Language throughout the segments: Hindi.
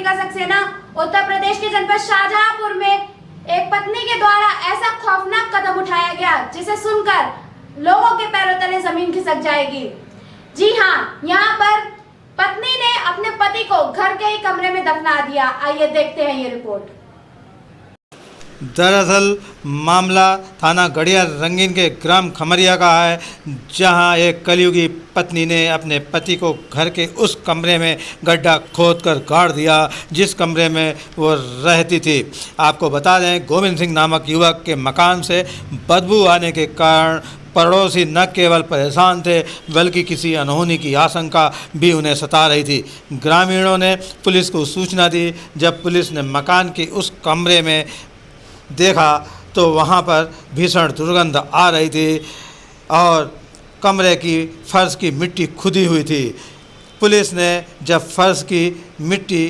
पत्रिका सक्सेना। उत्तर प्रदेश के जनपद शाहजहांपुर में एक पत्नी के द्वारा ऐसा खौफनाक कदम उठाया गया जिसे सुनकर लोगों के पैरों तले जमीन खिसक जाएगी। जी हाँ, यहाँ पर पत्नी ने अपने पति को घर के ही कमरे में दफना दिया। आइए देखते हैं ये रिपोर्ट। दरअसल मामला थाना गड़िया रंगीन के ग्राम खमरिया का है, जहां एक कलयुगी पत्नी ने अपने पति को घर के उस कमरे में गड्ढा खोदकर गाड़ दिया जिस कमरे में वो रहती थी। आपको बता दें, गोविंद सिंह नामक युवक के मकान से बदबू आने के कारण पड़ोसी न केवल परेशान थे बल्कि किसी अनहोनी की आशंका भी उन्हें सता रही थी। ग्रामीणों ने पुलिस को सूचना दी। जब पुलिस ने मकान के उस कमरे में देखा तो वहाँ पर भीषण दुर्गंध आ रही थी और कमरे की फर्श की मिट्टी खुदी हुई थी। पुलिस ने जब फर्श की मिट्टी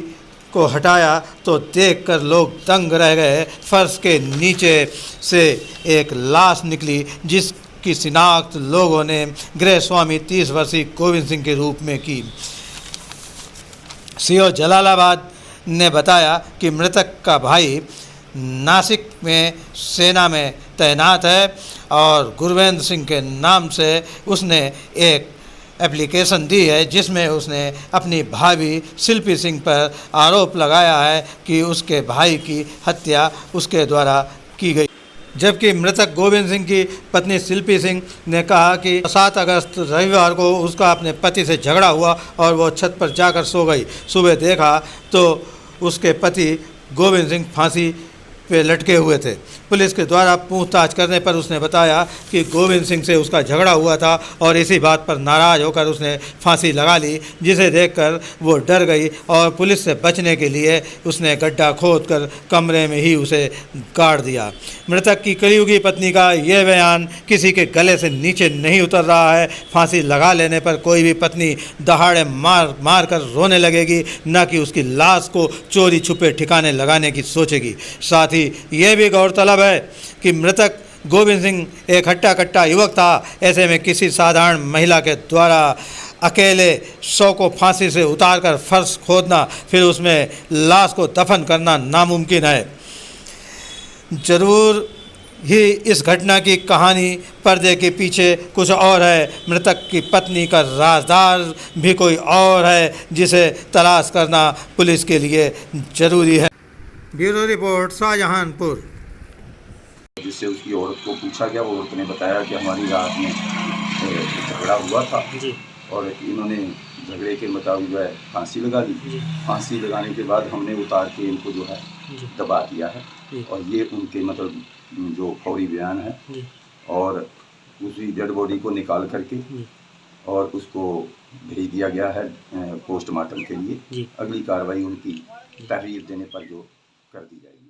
को हटाया तो देखकर लोग दंग रह गए। फर्श के नीचे से एक लाश निकली जिसकी शिनाख्त लोगों ने गृह स्वामी 30 वर्षीय गोविंद सिंह के रूप में की। सीओ जलालाबाद ने बताया कि मृतक का भाई नासिक में सेना में तैनात है और गुरवेंद्र सिंह के नाम से उसने एक एप्लीकेशन दी है जिसमें उसने अपनी भाभी शिल्पी सिंह पर आरोप लगाया है कि उसके भाई की हत्या उसके द्वारा की गई। जबकि मृतक गोविंद सिंह की पत्नी शिल्पी सिंह ने कहा कि 7 अगस्त रविवार को उसका अपने पति से झगड़ा हुआ और वो छत पर जाकर सो गई। सुबह देखा तो उसके पति गोविंद सिंह फांसी पे लटके हुए थे। पुलिस के द्वारा पूछताछ करने पर उसने बताया कि गोविंद सिंह से उसका झगड़ा हुआ था और इसी बात पर नाराज़ होकर उसने फांसी लगा ली, जिसे देखकर वो डर गई और पुलिस से बचने के लिए उसने गड्ढा खोदकर कमरे में ही उसे गाड़ दिया। मृतक की कलयुगी पत्नी का यह बयान किसी के गले से नीचे नहीं उतर रहा है। फांसी लगा लेने पर कोई भी पत्नी दहाड़े मार कर रोने लगेगी, न कि उसकी लाश को चोरी छुपे ठिकाने लगाने की सोचेगी। साथ ही यह भी गौरतलब है कि मृतक गोविंद सिंह एक हट्टा कट्टा युवक था। ऐसे में किसी साधारण महिला के द्वारा अकेले शव को फांसी से उतारकर फर्श खोदना फिर उसमें लाश को दफन करना नामुमकिन है। जरूर ही इस घटना की कहानी पर्दे के पीछे कुछ और है। मृतक की पत्नी का राजदार भी कोई और है जिसे तलाश करना पुलिस के लिए जरूरी है। Bureau report, Shahjahanpur. जिससे उसकी औरत को पूछा गया, वो औरत ने बताया कि हमारी रात में झगड़ा हुआ था और इन्होंने झगड़े के मुताबिक जो है फांसी लगा दी। फांसी लगाने के बाद हमने उतार के इनको जो है दबा दिया है और ये उनके मतलब जो फौरी बयान है और उसी डेड बॉडी को निकाल करके और उसको भेज दिया गया है पोस्टमार्टम के लिए। अगली कार्रवाई उनकी तहरीर देने पर जो कर दी जाएगी।